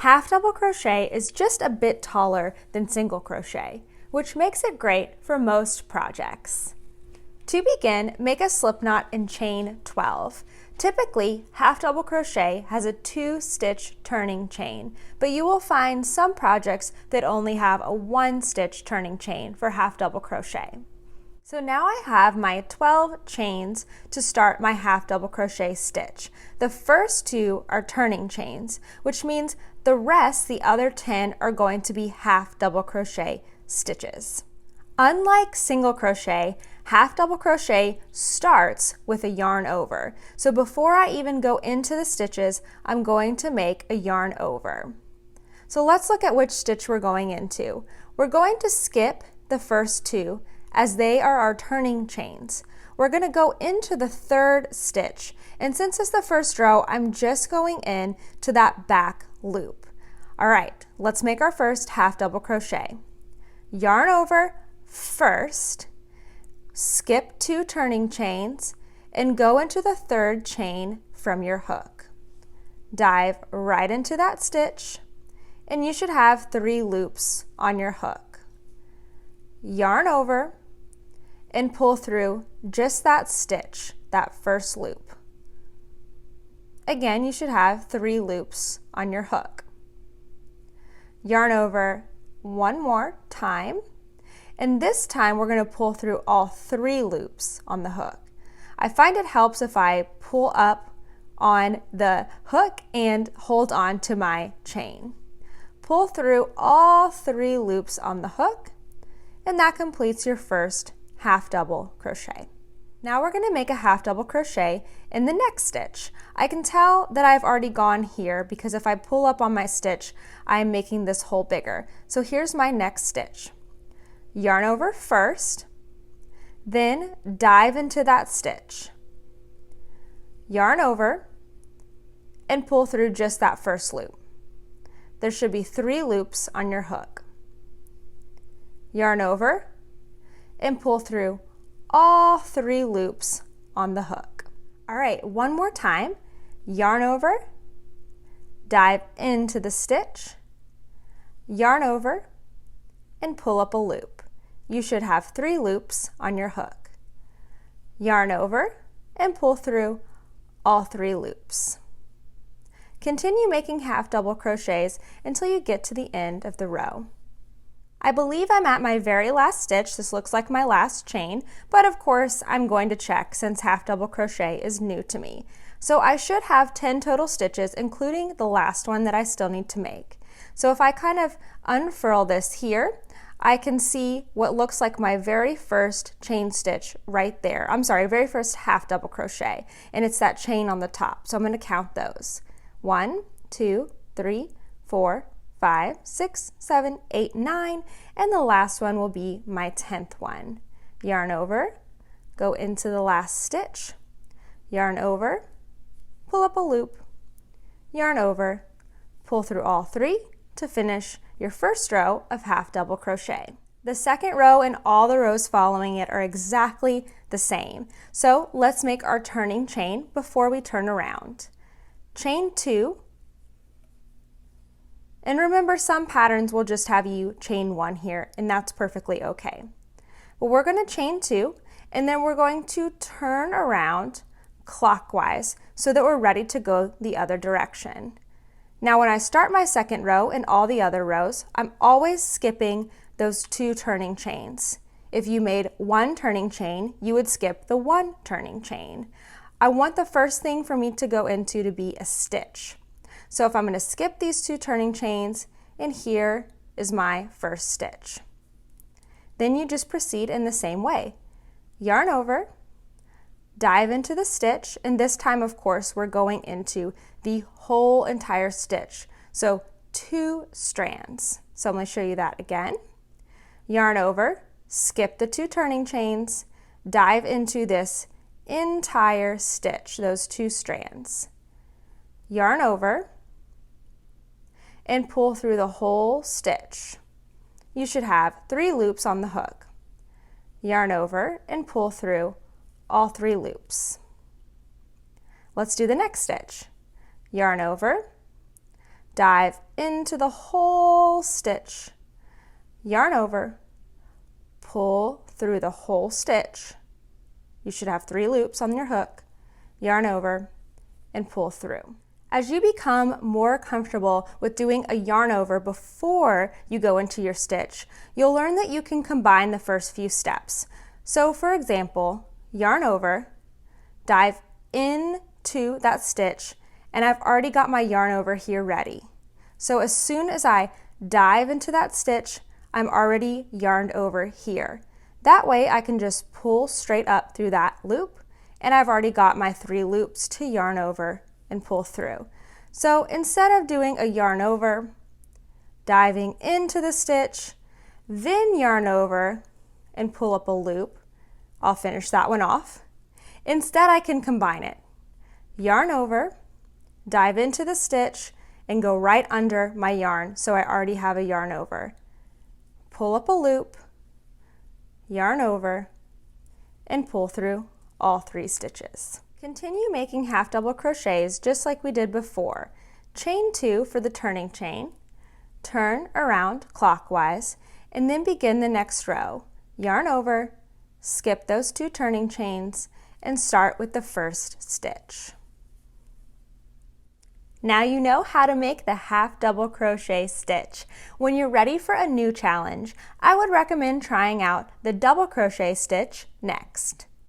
Half double crochet is just a bit taller than single crochet, which makes it great for most projects. To begin, make a slip knot and chain 12. Typically, half double crochet has a 2-stitch turning chain, but you will find some projects that only have a 1-stitch turning chain for half double crochet. So now I have my 12 chains to start my half double crochet stitch. The first 2 are turning chains, which means the rest, the other 10, are going to be half double crochet stitches. Unlike single crochet, half double crochet starts with a yarn over. So before I even go into the stitches, I'm going to make a yarn over. So let's look at which stitch we're going into. We're going to skip the first 2 as they are our turning chains. We're going to go into the 3rd stitch, and since it's the first row, I'm just going in to that back loop. All right, let's make our first half double crochet. Yarn over first, skip 2 turning chains, and go into the 3rd chain from your hook. Dive right into that stitch, and you should have 3 loops on your hook. Yarn over and pull through just that stitch, that first loop. Again, you should have 3 loops on your hook. Yarn over one more time, and this time we're going to pull through all 3 loops on the hook. I find it helps if I pull up on the hook and hold on to my chain. Pull through all 3 loops on the hook, and that completes your first half double crochet. Now we're going to make a half double crochet in the next stitch. I can tell that I've already gone here because if I pull up on my stitch, I'm making this hole bigger. So here's my next stitch. Yarn over first, then dive into that stitch. Yarn over and pull through just that first loop. There should be 3 loops on your hook. Yarn over and pull through all 3 loops on the hook. All right, one more time. Yarn over, dive into the stitch, yarn over, and pull up a loop. You should have 3 loops on your hook. Yarn over and pull through all 3 loops. Continue making half double crochets until you get to the end of the row. I believe I'm at my very last stitch. This looks like my last chain, but of course I'm going to check since half double crochet is new to me. So I should have 10 total stitches, including the last one that I still need to make. So if I kind of unfurl this here, I can see what looks like my very first chain stitch right there. I'm sorry, very first half double crochet, and it's that chain on the top. So I'm going to count those. 1, 2, 3, 4, 5, 6, 7, 8, 9, and the last one will be my 10th one. Yarn over, go into the last stitch, yarn over, pull up a loop, yarn over, pull through all 3 to finish your first row of half double crochet. The second row and all the rows following it are exactly the same. So let's make our turning chain before we turn around. Chain 2, and remember some patterns will just have you chain 1 here, and that's perfectly okay. But we're going to chain 2, and then we're going to turn around clockwise so that we're ready to go the other direction. Now when I start my second row and all the other rows, I'm always skipping those 2 turning chains. If you made 1 turning chain, you would skip the 1 turning chain. I want the first thing for me to go into to be a stitch. So if I'm going to skip these 2 turning chains, and here is my first stitch. Then you just proceed in the same way. Yarn over, dive into the stitch, and this time of course we're going into the whole entire stitch. So 2 strands. So I'm going to show you that again. Yarn over, skip the 2 turning chains, dive into this entire stitch, those 2 strands. Yarn over, and pull through the whole stitch. You should have 3 loops on the hook. Yarn over and pull through all 3 loops. Let's do the next stitch. Yarn over, dive into the whole stitch, yarn over, pull through the whole stitch. You should have 3 loops on your hook, yarn over, and pull through. As you become more comfortable with doing a yarn over before you go into your stitch, you'll learn that you can combine the first few steps. So for example, yarn over, dive into that stitch, and I've already got my yarn over here ready. So as soon as I dive into that stitch, I'm already yarned over here. That way I can just pull straight up through that loop, and I've already got my 3 loops to yarn over and pull through. So instead of doing a yarn over, diving into the stitch, then yarn over and pull up a loop, I'll finish that one off. Instead I can combine it. Yarn over, dive into the stitch, and go right under my yarn, so I already have a yarn over. Pull up a loop, yarn over, and pull through all 3 stitches. Continue making half double crochets just like we did before. Chain 2 for the turning chain, turn around clockwise, and then begin the next row. Yarn over, skip those 2 turning chains, and start with the first stitch. Now you know how to make the half double crochet stitch. When you're ready for a new challenge, I would recommend trying out the double crochet stitch next.